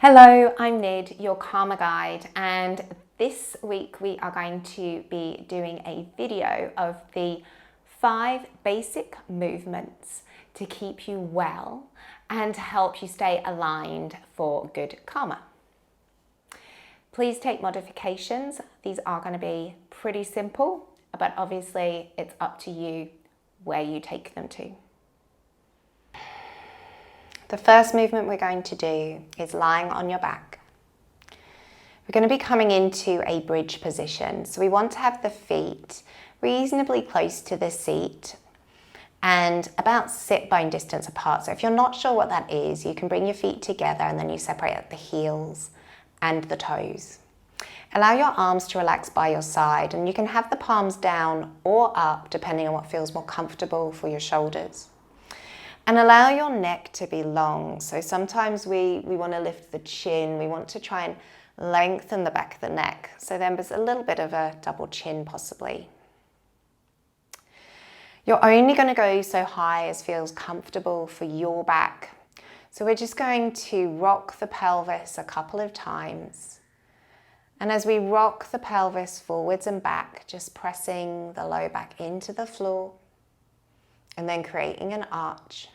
Hello, I'm Nid, your karma guide, and this week we are going to be doing a video of the 5 basic movements to keep you well and to help you stay aligned for good karma. Please take modifications. These are going to be pretty simple, but obviously it's up to you where you take them to. The first movement we're going to do is lying on your back. We're going to be coming into a bridge position. So we want to have the feet reasonably close to the seat and about sit bone distance apart. So if you're not sure what that is, you can bring your feet together and then you separate at the heels and the toes. Allow your arms to relax by your side, and you can have the palms down or up depending on what feels more comfortable for your shoulders. And allow your neck to be long. So sometimes we want to lift the chin. We want to try and lengthen the back of the neck. So then there's a little bit of a double chin possibly. You're only going to go so high as feels comfortable for your back. So we're just going to rock the pelvis a couple of times. And as we rock the pelvis forwards and back, just pressing the low back into the floor and then creating an arch.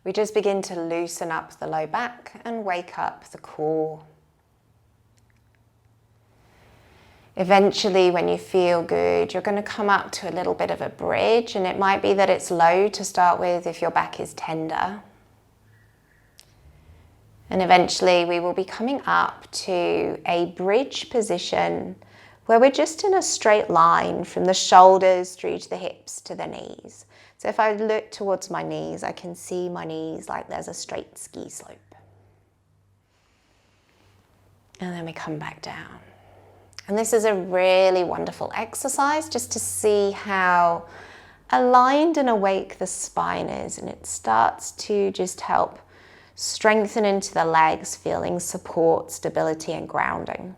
We just begin to loosen up the low back and wake up the core. Eventually, when you feel good, you're going to come up to a little bit of a bridge, and it might be that it's low to start with if your back is tender. And eventually we will be coming up to a bridge position where we're just in a straight line from the shoulders through to the hips to the knees. So if I look towards my knees, I can see my knees like there's a straight ski slope. And then we come back down. And this is a really wonderful exercise just to see how aligned and awake the spine is. And it starts to just help strengthen into the legs, feeling support, stability, and grounding.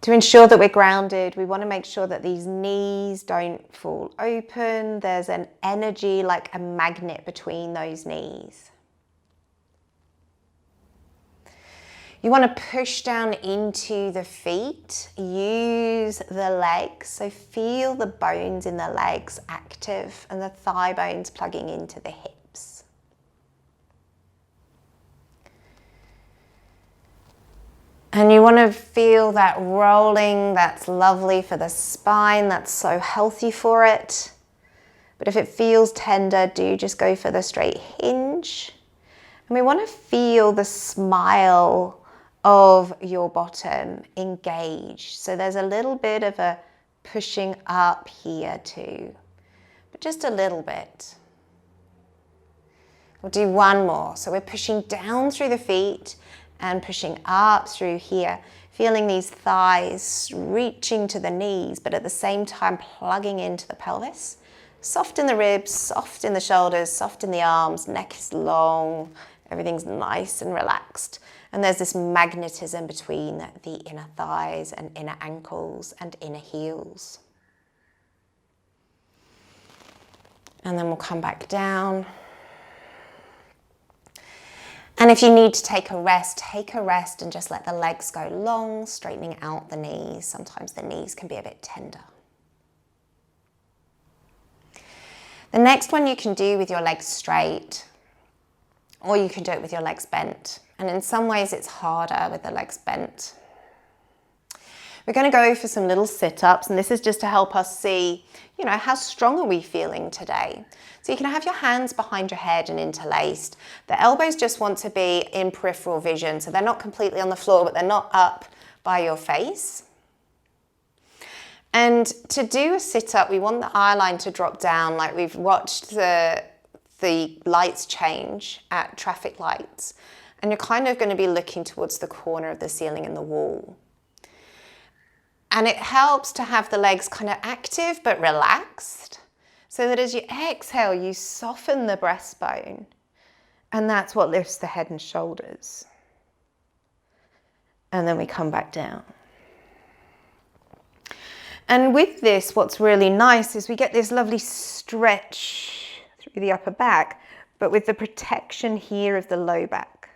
To ensure that we're grounded, we want to make sure that these knees don't fall open. There's an energy like a magnet between those knees. You want to push down into the feet, use the legs, so feel the bones in the legs active and the thigh bones plugging into the hips. And you want to feel that rolling, that's lovely for the spine, that's so healthy for it. But if it feels tender, do just go for the straight hinge. And we want to feel the smile of your bottom engaged. So there's a little bit of a pushing up here too, but just a little bit. We'll do one more. So we're pushing down through the feet and pushing up through here, feeling these thighs reaching to the knees, but at the same time plugging into the pelvis. Soft in the ribs, soft in the shoulders, soft in the arms, neck is long, everything's nice and relaxed. And there's this magnetism between the inner thighs and inner ankles and inner heels. And then we'll come back down. And if you need to take a rest and just let the legs go long, straightening out the knees. Sometimes the knees can be a bit tender. The next one you can do with your legs straight, or you can do it with your legs bent. And in some ways it's harder with the legs bent. We're going to go for some little sit-ups, and this is just to help us see, how strong are we feeling today? So you can have your hands behind your head and interlaced. The elbows just want to be in peripheral vision, so they're not completely on the floor, but they're not up by your face. And to do a sit-up, we want the eye line to drop down like we've watched the lights change at traffic lights. And you're kind of going to be looking towards the corner of the ceiling and the wall. And it helps to have the legs kind of active but relaxed, so that as you exhale, you soften the breastbone. And that's what lifts the head and shoulders. And then we come back down. And with this, what's really nice is we get this lovely stretch through the upper back, but with the protection here of the low back.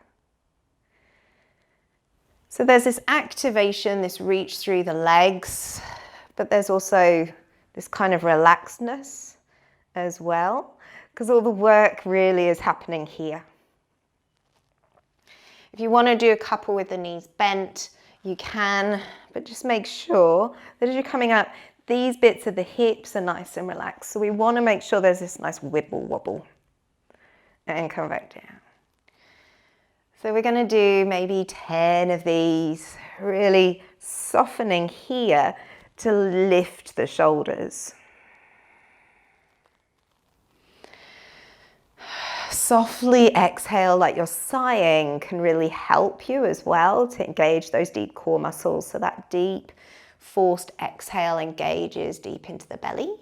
So there's this activation, this reach through the legs, but there's also this kind of relaxedness as well, because all the work really is happening here. If you want to do a couple with the knees bent, you can, but just make sure that as you're coming up, these bits of the hips are nice and relaxed. So we want to make sure there's this nice wibble wobble. And come back down. So we're going to do maybe 10 of these, really softening here to lift the shoulders. Softly exhale like you're sighing can really help you as well to engage those deep core muscles. So that deep forced exhale engages deep into the belly.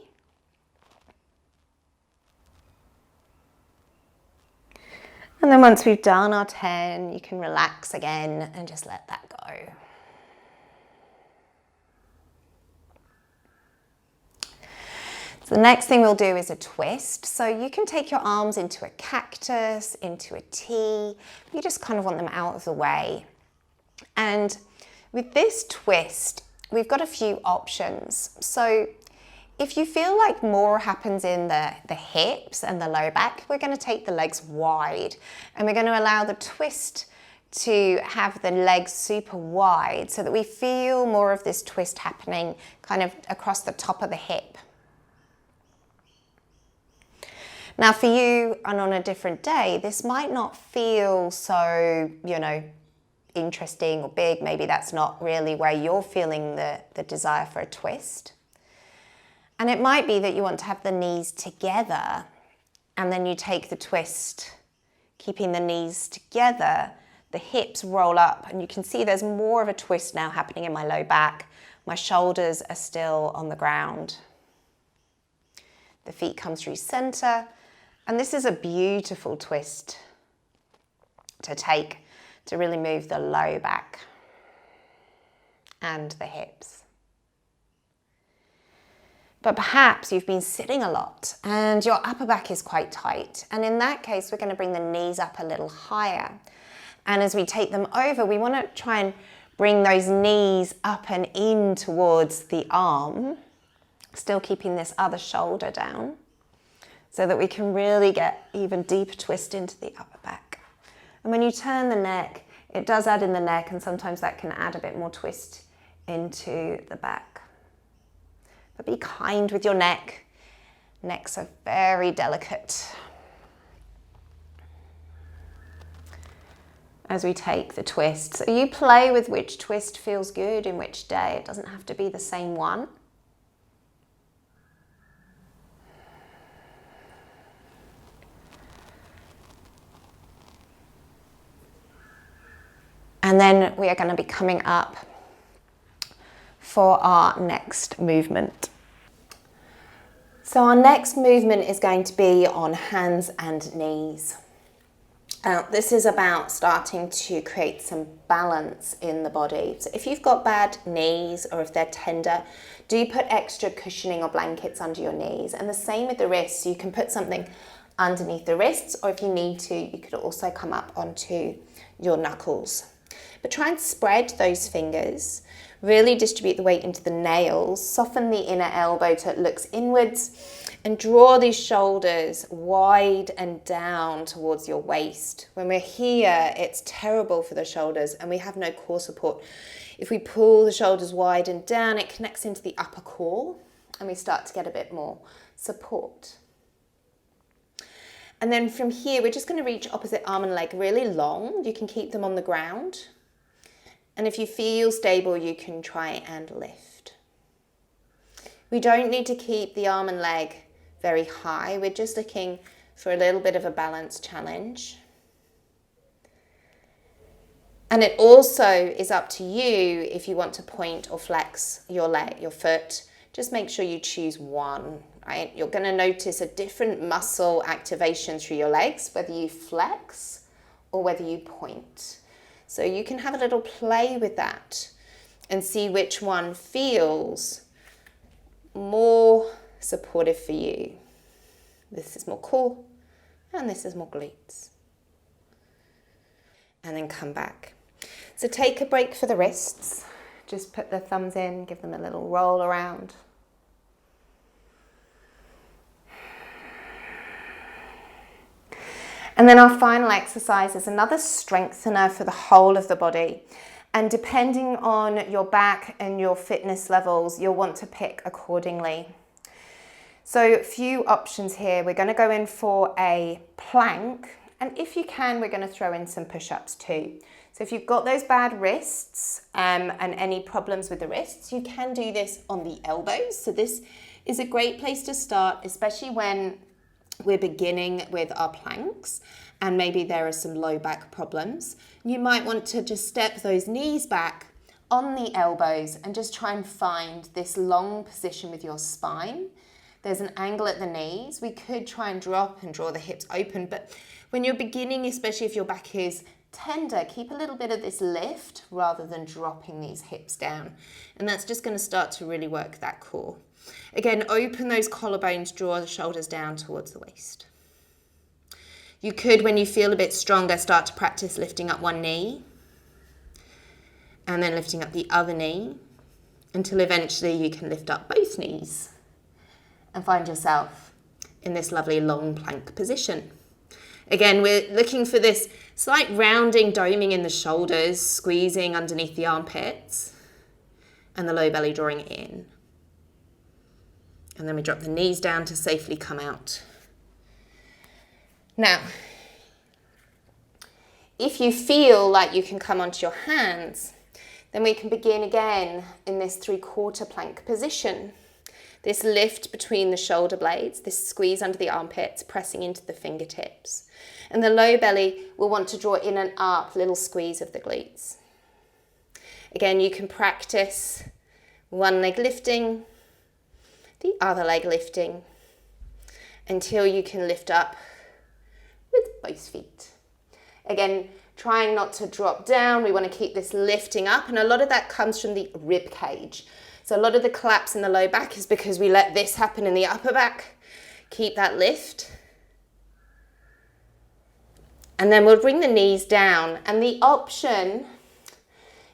And then once we've done our 10, you can relax again and just let that go. So the next thing we'll do is a twist. So you can take your arms into a cactus, into a T. You just kind of want them out of the way. And with this twist, we've got a few options. So if you feel like more happens in the hips and the low back, we're going to take the legs wide and we're going to allow the twist to have the legs super wide so that we feel more of this twist happening kind of across the top of the hip. Now for you and on a different day, this might not feel so, interesting or big. Maybe that's not really where you're feeling the desire for a twist. And it might be that you want to have the knees together and then you take the twist, keeping the knees together, the hips roll up and you can see there's more of a twist now happening in my low back. My shoulders are still on the ground. The feet come through center and this is a beautiful twist to take to really move the low back and the hips. But perhaps you've been sitting a lot and your upper back is quite tight. And in that case, we're going to bring the knees up a little higher. And as we take them over, we want to try and bring those knees up and in towards the arm, still keeping this other shoulder down so that we can really get even deeper twist into the upper back. And when you turn the neck, it does add in the neck and sometimes that can add a bit more twist into the back. But be kind with your neck. Necks are very delicate. As we take the twist. So you play with which twist feels good in which day. It doesn't have to be the same one. And then we are going to be coming up for our next movement. So our next movement is going to be on hands and knees. This is about starting to create some balance in the body. So if you've got bad knees or if they're tender, do put extra cushioning or blankets under your knees. And the same with the wrists. You can put something underneath the wrists, or if you need to, you could also come up onto your knuckles. But try and spread those fingers. Really distribute the weight into the nails, soften the inner elbow till it looks inwards, and draw these shoulders wide and down towards your waist. When we're here, it's terrible for the shoulders and we have no core support. If we pull the shoulders wide and down, it connects into the upper core and we start to get a bit more support. And then from here, we're just going to reach opposite arm and leg really long. You can keep them on the ground. And if you feel stable, you can try and lift. We don't need to keep the arm and leg very high. We're just looking for a little bit of a balance challenge. And it also is up to you if you want to point or flex your leg, your foot. Just make sure you choose one, right? You're going to notice a different muscle activation through your legs, whether you flex or whether you point. So you can have a little play with that and see which one feels more supportive for you. This is more core, And this is more glutes. And then come back. So take a break for the wrists. Just put the thumbs in, give them a little roll around. And then our final exercise is another strengthener for the whole of the body. And depending on your back and your fitness levels, you'll want to pick accordingly. So a few options here. We're going to go in for a plank. And if you can, we're going to throw in some push-ups too. So if you've got those bad wrists and any problems with the wrists, you can do this on the elbows. So this is a great place to start, especially when we're beginning with our planks and maybe there are some low back problems. You might want to just step those knees back on the elbows and just try and find this long position with your spine. There's an angle at the knees. We could try and drop and draw the hips open, but when you're beginning, especially if your back is tender, keep a little bit of this lift rather than dropping these hips down. And that's just going to start to really work that core. Again, open those collarbones, draw the shoulders down towards the waist. You could, when you feel a bit stronger, start to practice lifting up one knee and then lifting up the other knee until eventually you can lift up both knees and find yourself in this lovely long plank position. Again, we're looking for this slight rounding, doming in the shoulders, squeezing underneath the armpits and the low belly drawing in. And then we drop the knees down to safely come out. Now, if you feel like you can come onto your hands, then we can begin again in this 3/4 plank position. This lift between the shoulder blades, this squeeze under the armpits, pressing into the fingertips. And the low belly will want to draw in and up, little squeeze of the glutes. Again, you can practice one leg lifting, the other leg lifting, until you can lift up with both feet. Again, trying not to drop down. We want to keep this lifting up, and a lot of that comes from the rib cage. So a lot of the collapse in the low back is because we let this happen in the upper back. Keep that lift. And then we'll bring the knees down. And the option,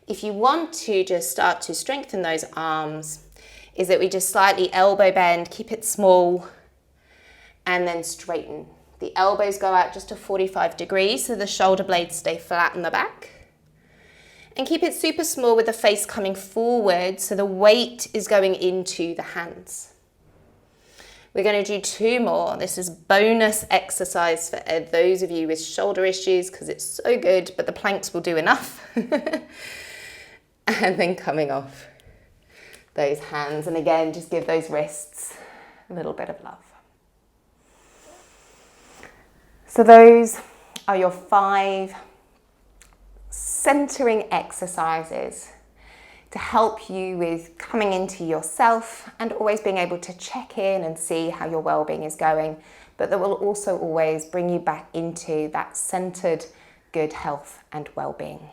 if you want to just start to strengthen those arms, is that we just slightly elbow bend, keep it small, and then straighten. The elbows go out just to 45 degrees, so the shoulder blades stay flat in the back. And keep it super small with the face coming forward, so the weight is going into the hands. We're going to do 2 more. This is bonus exercise for those of you with shoulder issues, because it's so good, but the planks will do enough. And then coming off those hands. And again, just give those wrists a little bit of love. So those are your 5 centering exercises to help you with coming into yourself and always being able to check in and see how your well-being is going, but that will also always bring you back into that centered good health and well-being.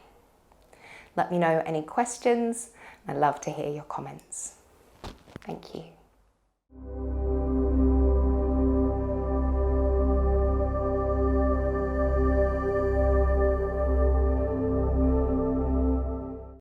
Let me know any questions. I'd love to hear your comments. Thank you.